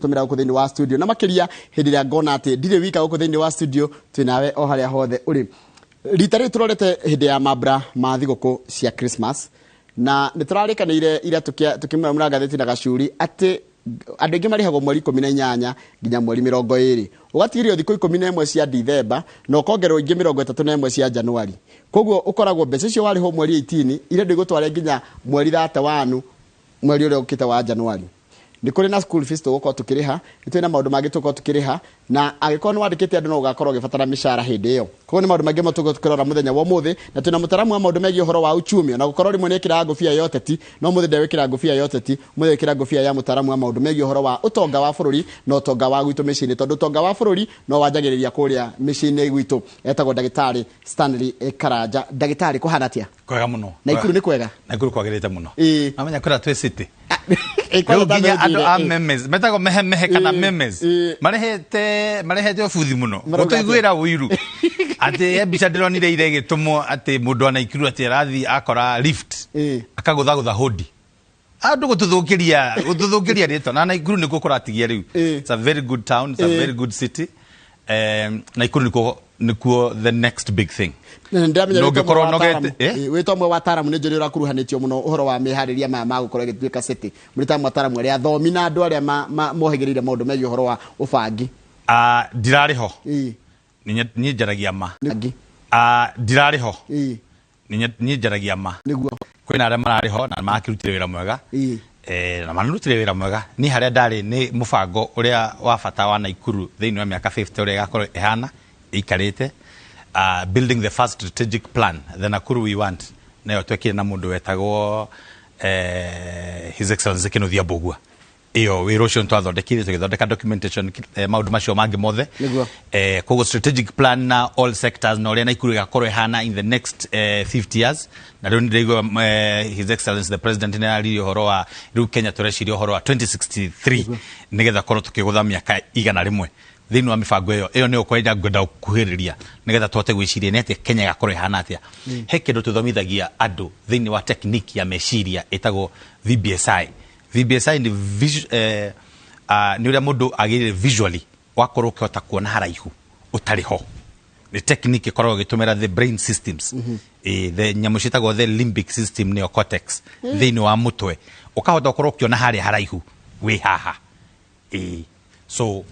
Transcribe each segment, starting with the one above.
tumira guku thini wa studio na makiria hindi ria ngona ati ndire wika guku thini wa studio twinawe o haria hothe uri rita ri turorete hindi ya mabra ma thiguku cia Christmas na niturarikanire ira tukimura ngatheti na gacuri ati andu ingi marihagwo mweri 18 nginya mweri 20 ugatigirio thiku 11 cia December na ukongerwo ingi 31 cia January koguo ukoragwo mbeca cio wari ho mweri 18 ire ndigutware nginya mweri 31 mweri ule ukite wa January ndikuri na school fees tuguko tukiriha itwena maundu magi tuguko tukiriha na agikoni wandikite andu no ugakorwo gifatara mishara hindi iyo koguo ni maundu magi matuguko tukirora muthenya wa muthi na twina mutaramu wa maundu megi uhoro wa uchumi na gukorwo rimwe ni kira ngofia yote ti no muthi ndewe kira ngofia yote ti muthi kira ngofia ya mutaramu wa maundu megi uhoro wa utonga wa bururi no utonga wa gwitu mishini tondu utonga wa bururi no wanjagiriria kuria mishini gwitu etagwo ndagitari Stanley Karanja ndagitari kuhana atia kwega muno na ikuru ni kwega na ikuru kwagirite muno amenya kura twe city ando a memes metago mehe kana memes marehete ofuthi muno gutuiguira wiru ati ebica ndironire ire gitumo ati mundu ana ikiru ati rathi akora lift akagutha hodi andu gututhukiria rito na ikuru niko kuratigia riu it's a very good town, it's a very good city na ikuru nikuo the next big thing wito mwe wataramu ni njuri rakuruhanitio muno uhoro wa mihariria ma gukorwo gituika city murita mwataramu aria thomi na andu aria mohegirire maundu megi uhoro wa ubangi ndirari ho ni njaragia ma ndirari ho ni njaragia ma niguo kwina aria marari ho na makirutire wira mwega na manurutire wira mwega ni haria ndari ni mubango uria wa bata wa Naikuru thiini wa miaka 50 uria gakorwo ehana ikarite building the first strategic plan the Nakuru we want nayo twekire na mundu wetagwo His Excellency Kinothia Mbugua iyo wira ucio twathondekire tugithondeka documentation maundu macio mangi mothe koguo strategic plan na all sectors na uria Naikuru gakorwo ehana in the next 50 years na riu ndirigwa His Excellency the President ni ari uhoro wa riu Kenya tureciria uhoro wa 2063 nigetha korwo tukigutha miaka igana rimwe thini wa mibango iyo ni ukwenda ngwenda kuhiriria nigetha twote gwiciria ni ati Kenya gakorwo ihana atia he kindu tuthomithagia andu thini wa technique ya meciria etagwo VBSI ni ni uria mundu agirire visually wakorwo ukihota kuona haraihu utari ho ni technique ikoragwo gitumira the brain systems the nyamu citagwo the limbic system neocortex thini wa mutwe ukahota gukorwo ukiona haria haraihu wi haha so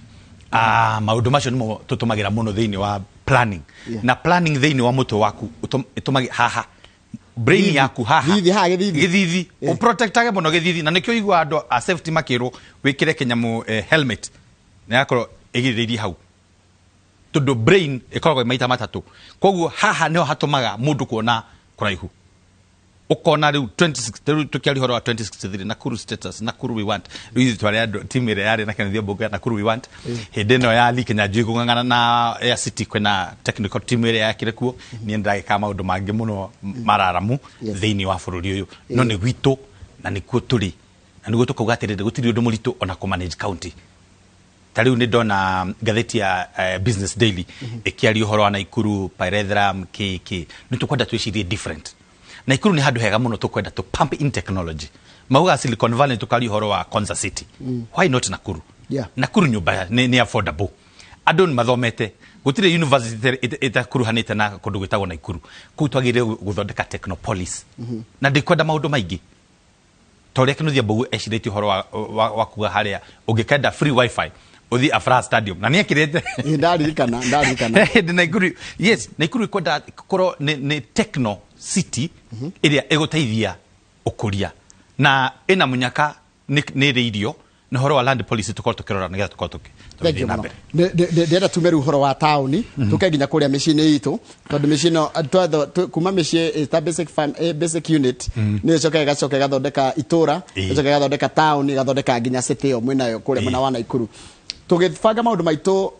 maundu macio nimo tutumagira muno thini wa planning na planning thini wa mutwe waku itumagi haha brain yaku haha githithi o protectage muno githithi na nikyo igwa andu a safety makiro wikire kinyamu helmet na yakoro igiririe hau tondu brain ikoragwo maita matatu koguo haha niho hatumaga mundu kuona kuraihu ukona riu 26 tukiari horo wa 2063 Nakuru status Nakuru we want riu twari andu team ire yari na Kinothia Mbugua Nakuru we want hindi no ya Kenya njui kungangana na Air City kwena technical team ire yakire kuo ni ndagika maundu mangi muno mararamu thiini wa bururi uyu no ni gwitu na ni kuo turi na niguo tukugatirire gutiri undu muritu ona ku manage county tariu ni ndona ngatheti ya Business Daily ikiari uhoro wa Naikuru Pyrethrum KK ni tukwenda twicirie different Naikuru ni handu hega muno tukwenda to pump in technology mauga Silicon Valley tukari horo wa Konza City why not Nakuru Nakuru nyumba ni affordable adon mathomete gutire university itakuruhanite na kundu gwitagwo Naikuru kutwagire guthondeka technopolis na ndikwenda maundu maingi toria Kinothia Mbugua ecirite horo wa kuga haria ungikenda free wifi uthi Afraha Stadium na niekirete ndarikana Naikuru yes Naikuru kwenda koro ni techno city iria egoteithia ukuria na ina munyaka ni radio na horo wa land policy tukorwo tukirora nigetha tukorwo tukithi na mbere ndenda tumeru horo wa town tukenginya kuria micini itu tondu micino kuma mici ta basic unit ni coke gathondeka itura coke gathondeka town gathondeka nginya city yo mwina yo kuria mwina wa Naikuru tugibanga maundu maitu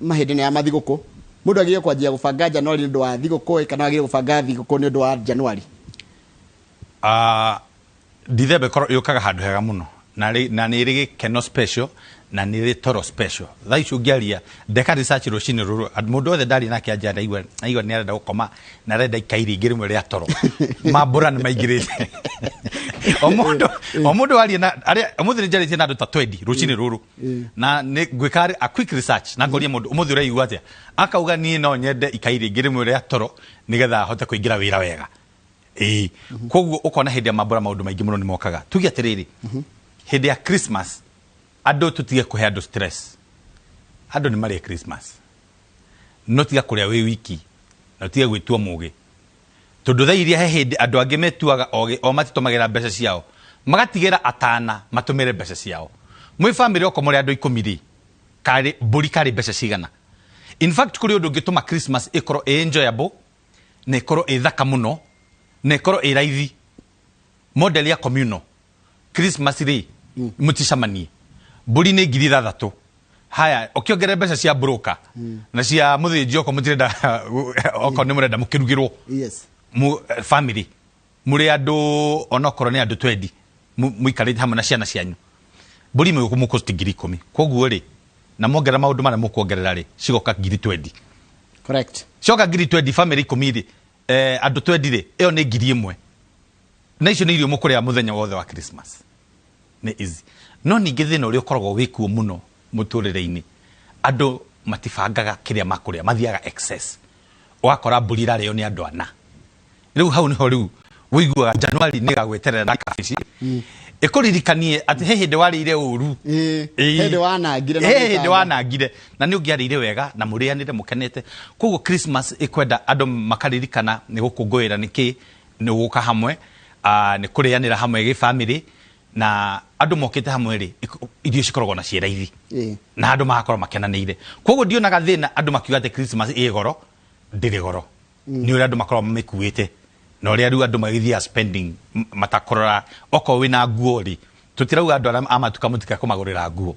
mahindi ya mathiguku mundu agiye kwanjia gubanga January ndu wa thiguku kana agiye gubanga thiguku ni ndu wa January December yukaga handu hega muno na ni ri keno special na ni ri toro special thaicu ngiaria ndeka research rucini ruru mundu othe ndari nake anja ndaigwa ni arenda gukoma na arenda ikairi ngiri mwe ria toro mambura ni maigirite Omundu wali na aria omuthi njaritie na andu ta 20 rucini ruru na ni gwika a quick research na ngoria mundu umuthi uri igwa atia akauga ni no nyende ikairi ngiri mwire atoro nigetha hote kuingira wira wega koguo ukona hindi ya mambura maundu maingi muno ni mokaga tugi atiriri hindi ya Christmas andu tutige kuhe andu stress andu ni mari Christmas no tiga kuria wi wiki na tiga gwitua mugi tondu tha iria he hindi andu angi metuaga o matitomagira mbeca ciao magatigira atana matumire mbeca ciao mwi family oko muri andu 10 kari buri kari mbeca cigana in fact kuri undu ngituma Christmas ikoro enjoyable ne ikoro ithaka muno ne ikoro iraithi model ya communal Christmas ri muticamanie buri ni 3,000 haya okiongere mbeca cia broker na cia muthinji oko mutirenda oko ni murenda mukirugirwo yes mu family muri andu onokoro ni andu 20 muikarite hamwe na ciana cianyu buri mwe kumukosti 10,000 koguo ri na mongera maundu mara mukuongerera ri cigoka 20,000 correct coka 20,000 family 10 ri andu 20 ri iyo ni 1,000 na icio ni irio mukuria muthenya wothe wa Christmas ni easy no ningi thina uri ukoragwo wikuo muno muturire-ini andu matibangaga kiria makuria mathiaga excess wakora mburi rario ni andu ana riu hau niho riu wiguaga January ni gagweterera na kabici ikuririkanie ati he hindi warire uru hindi wanangire na ni ungiarire wega na murianire mukenete koguo Christmas ikwenda andu makaririkana ni gukunguira niki ni guka hamwe ni kurianira hamwe gi family na andu mokite hamwe ri irio cikoragwo na ciiraithi na andu magakorwo makenanire koguo ndionaga thina andu makiuga ati Christmas igoro ndiri goro ni uri andu makorwo mamikuite na uri andu andu magithia spending matakorora oko wina nguo ri tutirauga andu amatuka mutika kumagurira nguo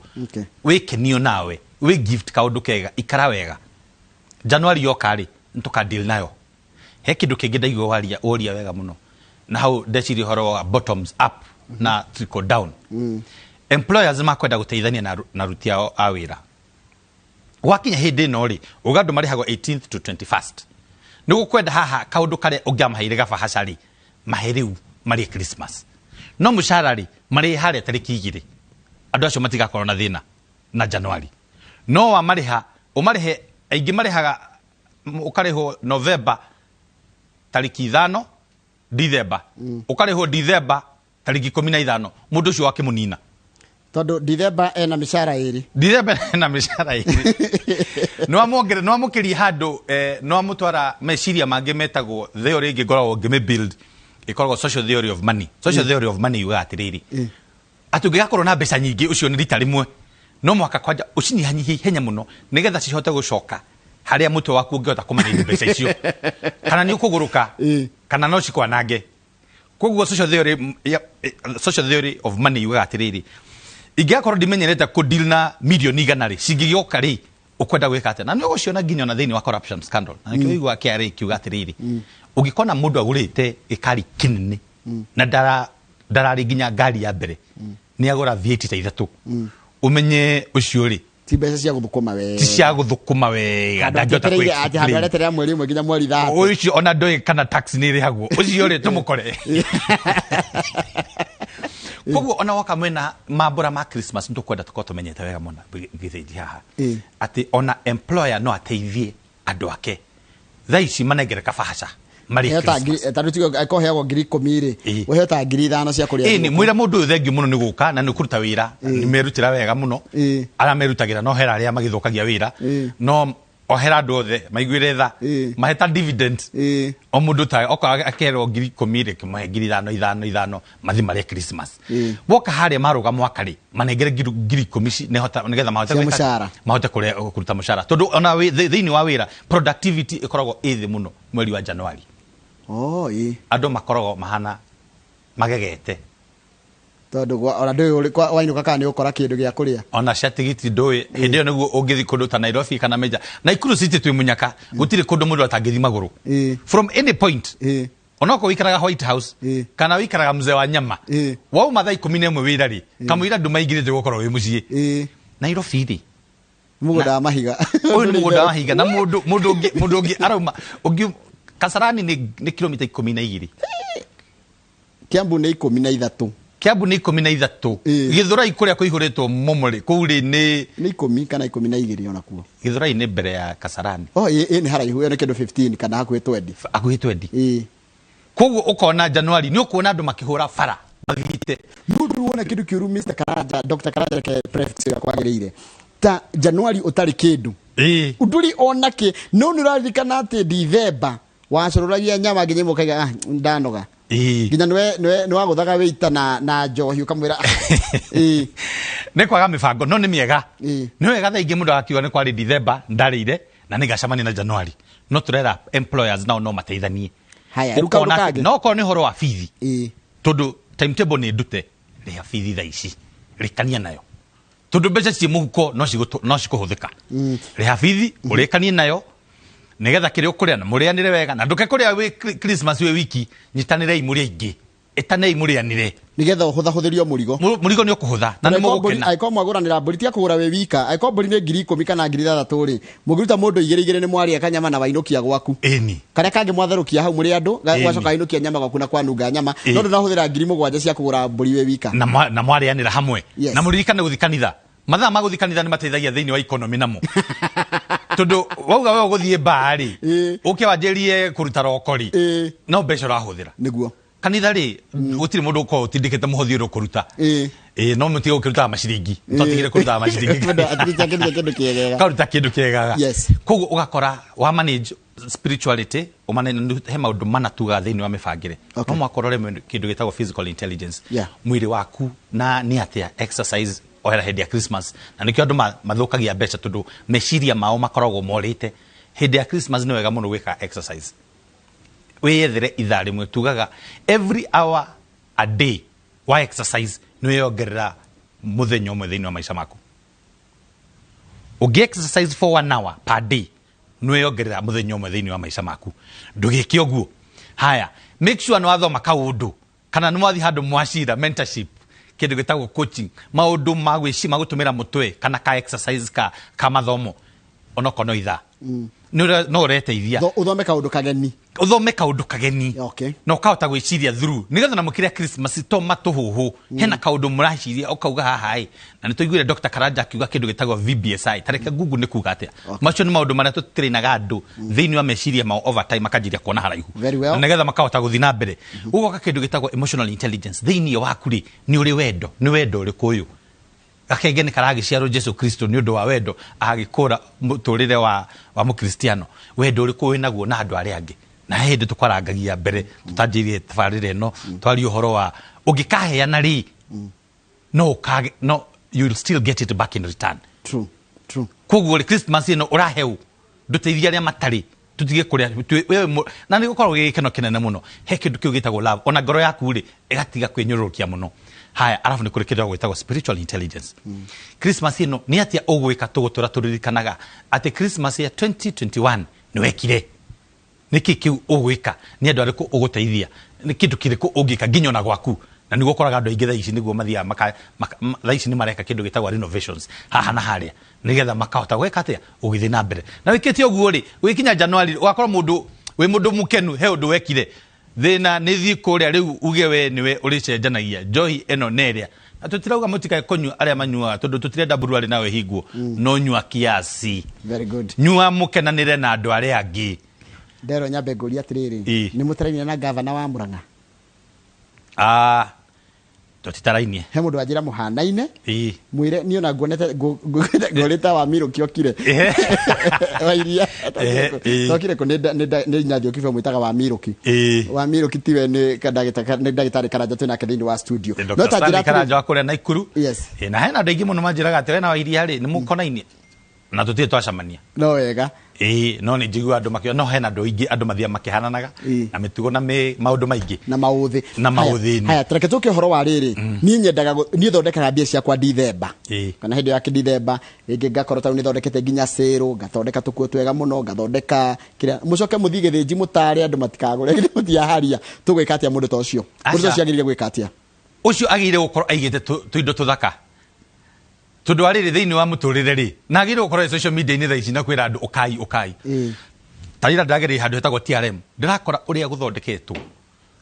wikenio nawe we gift kaundu kega ikara wega January yokari ntuka deal nayo he kindu kingi ndaigwa waria uria wega muno na hau ndeciri horo wa bottoms up na trickle down employers makwenda guteithania na ruti yao awira wakinya hindi no ri ugandu marihagwo 18th to 21st nigu kwenda haha kaundu kare ungiamahaire gabahacari maheriu mari Christmas no musharari mari hare tariki 2 andu acio matigakorwo na thina na January no wa mariha umarihe aingi marihaga ukariho November tariki 5 December ukariho December tariki 15 mundu ucio wake munina tondu December ena mishara iri no amukiri handu no amutwara meciria mangi metagwo theory ingi ngoragwo ngime build ikoragwo social theory of money theory of money yuga atiriri atungigakorwo na mbeca nyingi ucio ni rita rimwe no mwaka kwanja ucinyihanyihi henya muno nigetha cihote gucoka haria mutwe waku ungihota kumanage mbeca icio kana ni ukuguruka kana no cikwanange koguo social theory of money yuga atiriri ingiakorwo ndimenyerete ku deal na million iganari cingigioka ri ukwenda gwika atia na ni uguciona nginya na thini wa corruption scandal na nikio igwa KRA kiuga atiriri ugikona mundu agurite ikari kinene na darari nginya ngari ya mbere ni agura V8 ta ithatu umenye ucio ri ti mbeca cia guthukuma wega ti cia guthukuma wega ndangĩhota kwĩra ati handu areterera mweri ũmwe nginya mweri 3 ucio ona ndoĩ kana tax nĩ ĩrĩhagwo ucio ri tumukore koguo ona waka mwena mambura ma Christmas ntukwenda tukorwo tumenyete wega mũno githĩji haha ati ona employer no ateithie andu ake thaa ici manengere kabahaca mari Christmas tarutigo akoheagwo 10,000 ri uheta 5,000 cia kuria ni mwira mundu uyu thengi muno ni guka na ni kuruta wira ni merutira wega muno ara merutagira no hera aria magithukagia wira no ohera andu othe maiguire tha maheta dividend o mundu ta oko akerwo 10,000 ri kimahe 5,000 mathi mari Christmas boka haria maruga mwakari manengere 10,000 ne hota nigetha mahote kuruta mushara tondu ona thiini wa wira productivity ikoragwo ithi muno mweri wa January andu makoragwo mahana magegete tondu ona ndoi wainuka kana ni ukora kindu gia kuria ona shatigiti ndoi hindi yo niguo ungithi kundu ta Nairobi kana Meja Naikuru City twi munyaka gutire kundu mundu atangithi maguru from any point onako wikaraga White House kana wikaraga mzee wa nyama wao mathai 11 wira ri kamwira ndu maingirite gukorwo wi mucii Nairobi ri mugunda mahiga uyu ni mugunda mahiga na mundu ungi arauma ungi Kasarani ni kilomita 12 Kiambu nĩ 13. Kiambu nĩ 13. Githurai kuria kuihuritwo momore kuuri ni 10 kana 12 ona kuo. Githurai ni mbere ya Kasarani. Ni haraihu ene kindu 15 kana hakuhi 20. Hakuhi 20. Koguo ukona Januari ni ukuona andu makihura bara mathite. Mundu wona kindu kiuru Mr. Karanja, Dr. Karanja ke prefix ya kwagiriire. Ta Januari utari kindu. Uduri onake no nuraririkana ati December wacururagia nyama nginya mukaga ndanoga. Nginya nwe waguthaga wita na njohi ukamwira ne kwaga mibango no ni miega ni wega thaingi mundu akiwa ni kwari December ndarire na ni gacamani na Januari no turera employers now no mateithanie haya ukona no ko ni horo wa fithi tondu timetable ni ndute ri fithi tha ici rikania nayo tondu mbeca ci muhuko no cikuhuthika ri fithi urikanie nayo nigetha kiri ukuria na murianire wega na nduke kuria wi Christmas wi wiki nyitanire imuria ingi etanei murianire nigetha uhuthahuthirio murigo ni ukuhutha na ni mugukena aiko mwaguranira mburi tia kugura we wika aiko mburi ni 10,000 kana 6,000 ri mugiruta mundu 2 ni mwari akanyama na wainukia gwaku karia kangi mwatharukia hau muri andu gwacoka inukia nyama gwaku na kwanunga nyama no ndahuthira 7,000 cia kugura mburi we wika na mwarianira hamwe na muririkane guthi kanitha mathaa ma guthi kanitha ni mateithagia thiini wa economy namo tondu wauga we guthie baari uke wanjirie kuruta rokori no mbeca rahuthira niguo kanitha ri gutiri mundu uko utindikite muhothi ro kuruta no mutige ukiruta maciringi tutigire kuruta maciringi karuta kindu kiega koguo ugakora wa manage spirituality umanene he maundu manatuga thiini wa mibangire no mwakorore kindu gitagwo physical intelligence mwiri waku na ni atia exercise ohera hindi ya Christmas na nikio andu mathukagia mbeca tondu meciria mao makoragwo morite hindi ya Christmas ni wega muno gwika exercise weyethere ithaa rimwe tugaga every hour a day wa exercise ni yongerera muthenya umwe thiini wa maisha maku ugi exercise for 1 hour per day ni yongerera muthenya umwe thiini wa maisha maku ndugike oguo haya make sure no athoma kaundu kana no wathi handu mwashira mentorship kindu gitagwo coaching maundu magwici magutumira mutwe kana ka exercise ka mathomo onokono itha no ureteithia uthome kaundu kageni no kahota gwiciria through nigetha na mukire Christmas to matuhuhu hena kaundu muraciria ukauga haha na nituiguire Dr. Karanja akiuga kindu gitagwo VBSI tareke Google ni kuga atia macio ni maundu maria tutirainaga andu thiini wa meciria ma overtime makajiria kuona haraihu nigetha makahota guthina mbere ugoka kindu gitagwo emotional intelligence thiini waku ri ni uri wendo ni wendo uri kuyu akenge ni karagi ciaro Jesu Kristo ni undu wa wendo agikura muturire wa mukristiano wendo uri kuyu naguo na andu aria angi na hindi tukwarangagia mbere tutanjirie tabarire no twari uhoro wa ugikaheana ri no you will still get it back in return true koguo Christmas ino uraheu nduteithia aria matari tutige kuria na ni gukorwo gikeno kinene muno he kindu kiu gitagwo love ona ngoro yaku ri igatiga kwinyurukia muno haya arafu ni kuri kindu gwitagwo spiritual intelligence Christmas ino ni atia ugwika tugutura turirikanaga ati Christmas ya 2021 ni wekire niki kiu ugwika ni andu ariku uguteithia ni kindu kiriku ugika ginyona gwaku na niguo koraga andu aingi thaici niguo mathia thaici ni mareka kindu gitagwa renovations haha na haria nigetha makahota gweka atia ugithi na mbere na wikitie oguo ri wikinya January wakora mundu wi mundu mukenu he undu wekire thina ni thi kuria riu uge we niwe uricenjanagia njohi eno neria na tutirauga mutikae konywa aria manyua tondu tutirenda buruari nawe higuo no nyua kiasi very good nyua mukenanire na andu aria angi ndero nyambe nguri atiriri ni mutaraini na governor wa Murang'a tutitarainie he mundu ajira muhanaine mwire ni ona nguonete ngorita wa Miruki okire wairia tokire ko ne nyathio kifo mwitaga wa Miruki tiwe ni ndagitari Karanja twina ke thiini wa studio no tajira Karanja akore na Ikuru na hena ndu ingi muno manjiraga ati we na wairia ri ni mukonainie na tutie twacamania no wega no ni njigua andu makio no hena andu ingi andu mathia makihananaga na mitugo na maundu maingi na mauthi haya tureke tuke horo wa riri ni nyendaga ni thondekaga mbia cia kwa December kana hindi ya December ingi ngakoro ta ni thondekete nginya sero ngathondeka tukuo twega muno ngathondeka kiria mucoke muthige thiji mutari andu matikagure ngi mutia haria tugwika atia mundu ta ucio agirire gwika atia ucio agire gukorwo aigite tuindo tuthaka tondu ariri thiini wa muturire ri na agire gukorwo social media ni thaici na kwira andu ukai tarira ndagire handu hetagwo TRM ndirakora uria guthondeketwo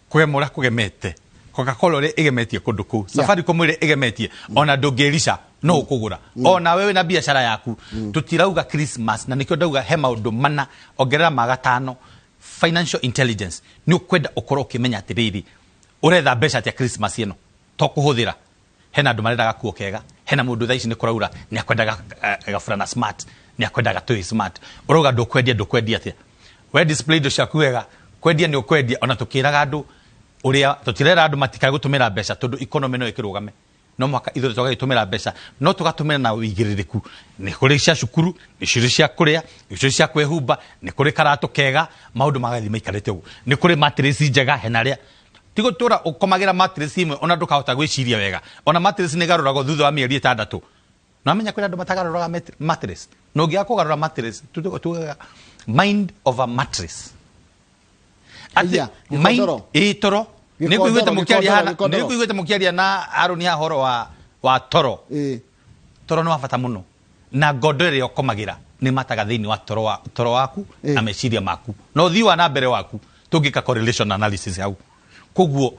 kwemura kugemete Coca-Cola ore egemetie kundu ku Safaricom ire egemetie ona ndungĩrica no ukugura ona wewe na biashara yaku tutirauga Christmas na nikyo ndauga he maundu mana ongerera magatano financial intelligence ni ukwenda ukorwo ukimenya atiriri uretha mbeca tia Christmas ino to kuhuthira hena andu marendaga kuo kega hena mundu thaa ici ni kuraura ni akwendaga gafurana smart ni akwendaga toy smart uroga ndukwendia atia we display do ciaku wega kwendia ni ukwendia ona tukiraga andu uria tutirera andu matikae gutumira mbeca tondu economy no ikirugame no mwaka ithuĩ tugagitumira mbeca no tugatumira na uigiririku ni kuri cia cukuru ni ciri cia kuria ni ciri cia kwehumba ni kuri karatu kega maundu magathi maikarite uguo ni kuri mattress njega henaria tigo tura ukomagira mattress imwe ona ndukahota gwiciria wega ona mattress ni garurago thutha wa mieri 6 no amenya kwira andu matagaruraga mattress no ngia kugarura mattress tuga mind of a mattress aya mind toro niguigwete mukiaria na aroni horo wa toro toro no afata muno na ngondo ire okomagira ni mataga thiini wa toro waku na meciria maku no thiwa na mbere waku tungika correlation analysis hau koguo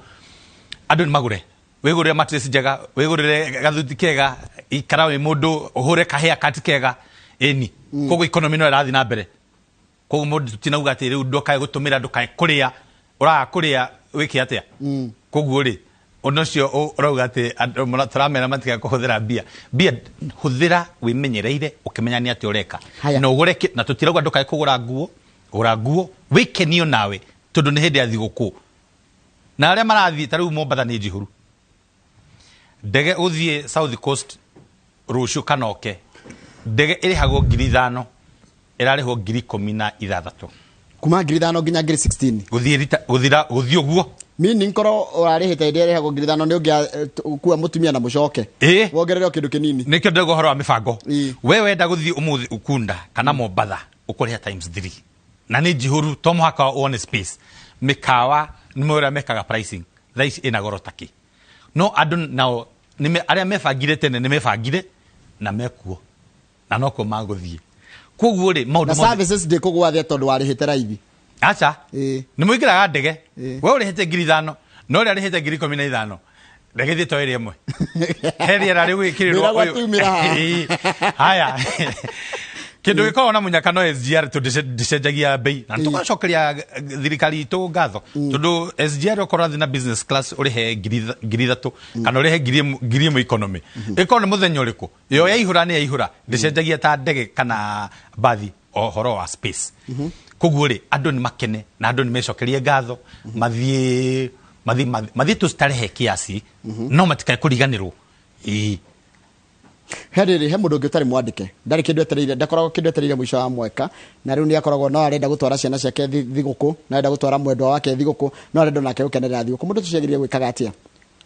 andu ni magure wigurire mattress njega wigurire gathuti kega ikara wi mundu uhure kahia kati kega eni koguo economy no irathi na mbere koguo mundu tutinauga ati riu ndokae gutumira ndokae kuria urakuria wiki atia koguo ri onocio urauga ati turamera matika kuhuthira bia huthira wimenyereire ukimenya ni ati ureka no ugure na tutirauga ndokae kugura nguo wikenio nawe tondu ni hindi ya thiguku na aria marathi tariu Mombasa ni njihuru ndege uthie South Coast rucio kanoke ndege irihagwo 5,000 irarihwo 16,000 kuma 5,000 nginya 16 guthie uguo mini nkoro urarihite ndere irihagwo 5,000 ni ungia kuwa mutumia na mucoke wongerere kindu kinini nikyo ndego horo wa mibango we wenda guthie umuthi Ukunda kana Mombasa ukuriha times 3 na ni njihuru to muhaka one space mikawa ni mwira mekaga pricing thaici ina goro taki no andu nao ni aria mebangire tene ni mebangire na mekuo na noko maguthie koguo ri maundu na services de kugwa thia tondu warihite raithi acha ni muigiraga ndege we urihite 5,000 no ri arihite 15,000 ndege thito iri imwe heriera ri wikirirwo uyu haya kindu gikoro na munyaka no SGR to dicenjagia bei na tugacokeria thirikari itu ngatho tondu SGR ukora na business class urihe 3,000 kana urihe 1,000 economy economy muthenya uriku yo yaihura ni yaihura dicenjagia ta ndege kana bathi ohoro wa space koguo ri andu ni makene na andu ni mecokerie ngatho mathi tu starehe kiasi no matikae kuriganirwo herere he mundu ngitari mwandike ndari kindu etereire ndakoragwo kindu etereire mwisho wa mweka na riu ni akoragwo no arenda gutwara ciana ciake thiguku na arenda gutwara mwendwa wake thiguku no arenda nake gukenerera thiguku mundu tuciagirie gwikaga atia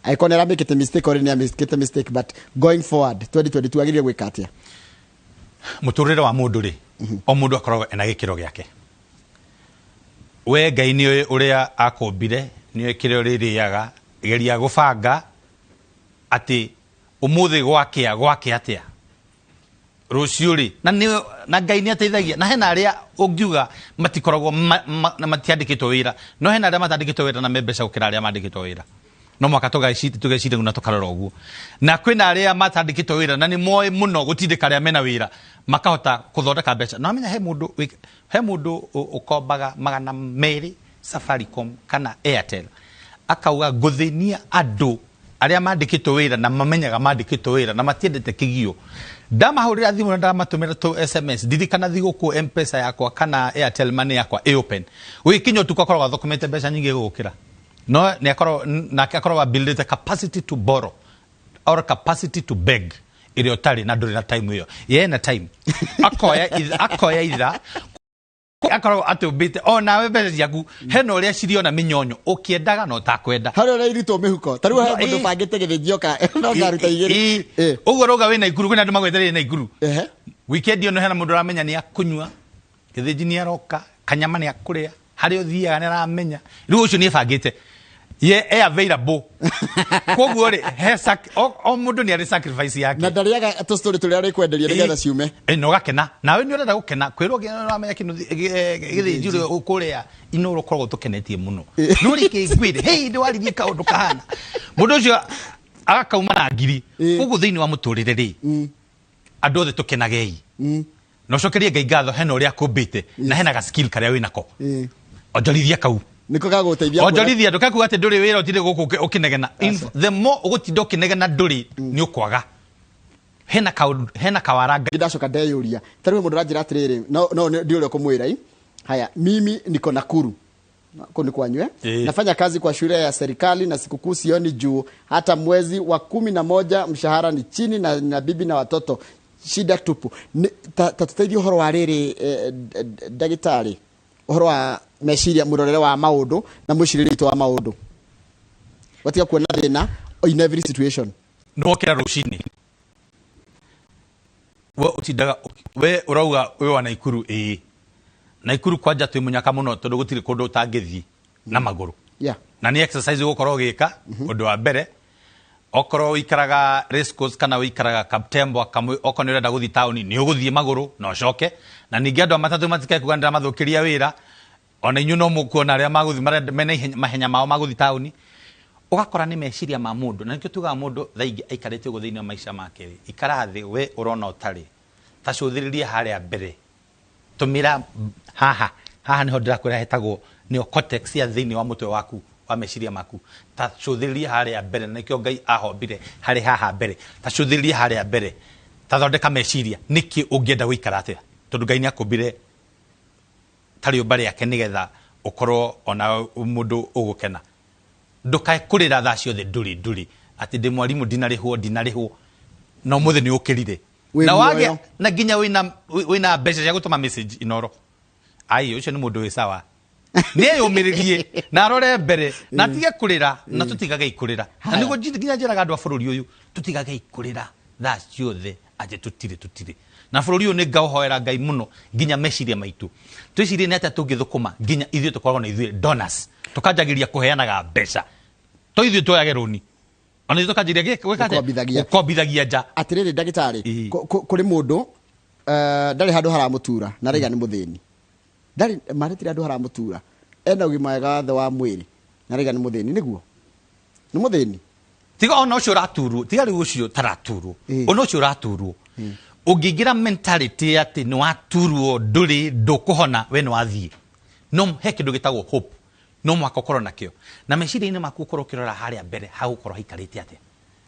aikonera make mistake or ni make mistake but going forward 2022 agirie gwika atia muturire wa mundu ri o mundu akoragwo ena gikiro giake we Ngai ni uria akombire ni ikiro ririaga geria gubanga ati umuthi gwake atia rucio ri na Ngai ni ateithagia na hena aria ungiuga matikoragwo na matiandikitwo wira no hena aria matandikitwo wira na membeca gukira aria mandikitwo wira no mwaka tugecire nguna tukarora uguo na kwina aria matandikitwo wira na ni moe muno gutindika aria mena wira makahota kuthondeka mbeca no amenya he mundu ukombaga 200 Safaricom kana Airtel akauga nguthinia andu aria mandikitwo wira na mamenyaga mandikitwo wira na matiendete kigio ndamahurira thimu na ndamatumira to SMS dirikana thiguku M-Pesa yakwa kana Airtel Money yakwa open wikinyo tukakorwa dokumete mbeca nyingi gukira no ni akorwa build the capacity to borrow or capacity to beg ile otari na nduri na time hiyo ye na time akoya ira akoro atubite ona we mbeca ciaku hena uria ciriona minyonyo ukiendaga no takwenda hari uria irito mihuko tariu he mundu bangite githingioka no ngaruta igiri uguo roga wina ikuru kwina andu magwetereire na ikuru weekend ino hena mundu ramenya ni akunywa githinji ni aroka kanyama ni akuria hari uthiaga ni aramenya riu ucio ni bangite ye available koguo ri o mundu ni ari sacrifice yake na ndariaga to story tuli ari kwenderia nigetha ciume no gakena nawe ni urenda gukena kwirwo ngiramenya kinu githinjuri ukuria inoro korwo tukenetie muno no rikigwire hey ndi waririe kaundu kahana mundu ucio agakauma na ngiri koguo thiini wa muturire ri andu othe tukenagei no cokerie Ngai ngatho hena uria akumbite na hena ga skill karia winako onjorithia kau niko gaguteithia onjorithia ndukakuga ati nduri wira utire guku ukinegena the more ugutinda ukinegena nduri ni ukwaga hena kawaranga ndacoka ndeyuria tarwe mundu ranjira atiriri no ndi uri kumwira haya mimi niko Nakuru kuni kwanywe nafanya kazi kwa shule ya serikali na sikukuu sioni juu hata mwezi wa 11 mshahara ni chini na bibi na watoto shida tupu tatuteithia uhoro wa riri dagitari uhoro wa meciria murorere wa maundu na muciriri wa maundu watiga kuona thina in every situation no kira rucini we utindaga we urauga we wa Naikuru Naikuru kwanja twi munyaka muno tondu gutiri kundu utangithi na maguru na ni exercise gukorwo gika undu wa mbere okoro ikaraga race course kana wikaraga Kaptembo kamwe okoni urenda guthi town ni uguthie maguru no coke na ningi andu matatu matike kugandira mathukiria wira ona inyu no mukuona aria maguthi mena mahenya mao maguthi town ugakora ni meciria ma mundu na nikio tuga mundu thaingi aikarite ugo thiini wa maisha make ikarathi we urona utari tacuthiririe haria mbere tumira haha niho ndirakwira hetagwo ni cortex ya thiini wa mutwe waku wa meciria maku tacuthiririe haria mbere nikio Ngai ahombire hari haha mbere tacuthiririe haria mbere tathondeka meciria niki ungienda guikara atia tondu Ngai ni akumbire tari ubari yake nigetha ukorwo ona mundu ugukena ndukae kurira tha ciothe nduri ati ndi mwarimu dinarihwo no muthe ni ukirire na wage na ginya wina mbeca cia gutuma message inoro ai ucio ni mundu wi sawa ni yumiririe na arore mbere na tige kurira na tutigage ikurira na nigo ginya njiraga andu a bururi uyu tutigage ikurira tha ciothe aje tutire na bururi uyu ni ngauhoera Ngai muno ginya meciria maitu twicirie ni ati tungithukuma ginya ithio tukorwo na ithio donors tukanjagiria kuheanaga mbeca to ithio toyage runi ona ithio tukanjagiria gukobithagia nja atiriri ndagitari kuri mundu ndari handu haramutura na rega ni muthini ndari maritira andu haramutura ena ugima wega the wa mwiri na rega ni muthini niguo ni muthini tiga ona ucio raturwo tiga ri ucio taraturwo ona ucio raturwo ungingira mentality ati ni waturwo nduri ndukuhona we ni wathie no he kindu gitagwo hope no mwaka ukorwo nakio na meciria-ini maku ukorwo ukirora haria mbere ha ukorwo hikarite atia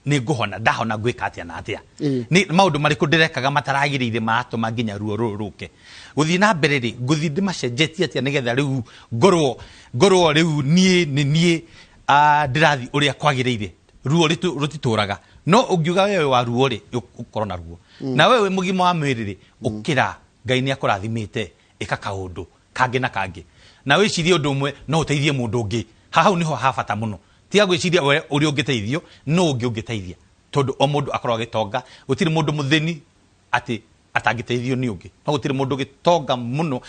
ni nguhona ndahona gwika atia na atia ni maundu mariku ndirekaga mataragirire maatuma nginya ruo ruruke guthii na mbere ri nguthi ndimacenjetie atia nigetha riu ngorwo riu nie ndirathi uria kwagirire ruo rutituraga no ungiuga wewe wa ruo ri ukorwo na ruo na wewe mugima wa mwiriri ukira Ngai ni akurathimite ika kaundu kangi na kangi na wicirie undu umwe no uteithie mundu ungi hau niho habata muno tiga gwiciria we uri ungiteithio no ungi ungiteithia tondu o mundu akorwo gitonga gutiri mundu muthini ati atangiteithio ni ungi no gutiri mundu gitonga muno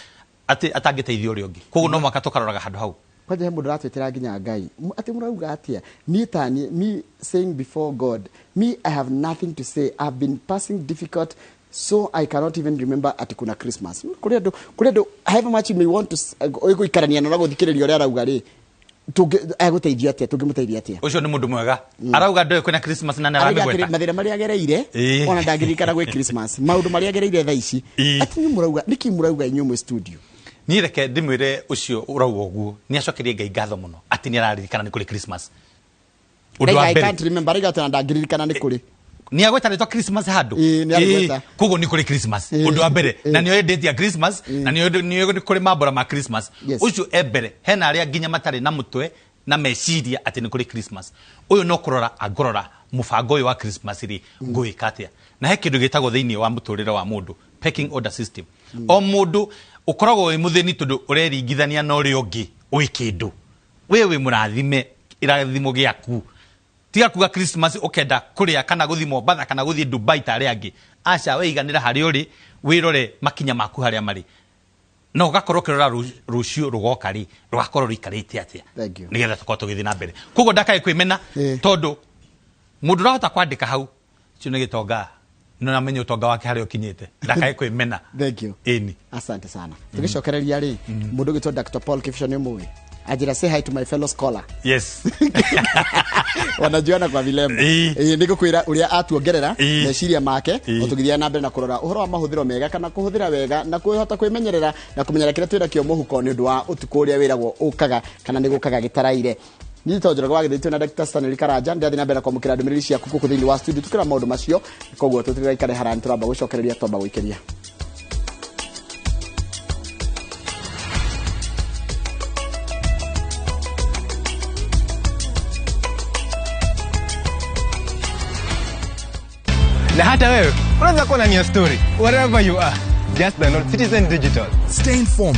ati atangiteithio uri ungi koguo no mwaka tukaroraga handu hau kwaje mundu ratwetera nginya Ngai ati murauga atia ni tani me saying before God me I have nothing to say I've been passing difficult so I cannot even remember ati kuna Christmas kuredo however much you may want to go ikarania na guthikiriria uri arauga ri aguteithia atia tungimuteithia atia ucio ni mundu mwega arauga ndoe kuna Christmas na aragweta mathira mari agereire ona ndangirikana gwe Christmas maundu mari agereire tha ici ati ni murauga niki murauga inyumu studio ni reke ndimwire ucio urauga uguo ni acokerie Ngai ngatho muno ati ni araririkana ni kuri Christmas undu wa mbere I can't remember igata ndangirikana ni kuri ni agweta rito Christmas handu kugo ni kuri Christmas undu wa mbere na ni edate ya Christmas na ni kuri mambura ma Christmas ucio ebere hena aria ginya matari na mutwe na meciria ati ni kuri Christmas uyu no kurora agorora mufango uyu wa Christmas ri nguikatia na he kindu gitagwo thiini wa muturire wa mundu pecking order system o mundu ukoragwo wi muthini tondu ureringithania na uri ungi wi kindu wewe murathime irathimo giaku tiga kuga Christmas ukenda kuria kana guthi Mombasa kana guthi Dubai tare angi acha weiganira hari uri wirore makinya maku haria mari no gakorwo kirora rucio rugokari rugakorwo rikarite atia nigetha tukorwo tugithi na mbere kogo ndakae kwimena tondu mundu rahota kwandika hau cio ni gitonga no namenye utonga wake hari ukinyite ndakae kwimena. Thank you. Eni asante sana tugicokereria ri mundu gitwa Dr. Paul Kipsho ni muwi ajira say hi to my fellow scholar. Yes. Wanajuana kwa vilembo. Niko kwira uria atuongerera meciria make utugithia na mbere na kurora uhoro wa mahuthiro mega kana kuhuthira wega na kuhota kwimenyerera na kumenyera kire twira kio muhuko ni undu wa utuku uria wiragwo ukaga kana ni gukaga gitaraire. Ni tonjora kwa githitwe na Dr. Stanley Karanja ndathi na mbere kwa mukira ndumiriri cia kuku kuthini wa studio tukira maundu macio koguo tutirira ikare harani turamba gucokereria twamba guikiria. Na hata wewe unaweza kuwa na story wherever you are, just download Citizen Digital. Stay informed.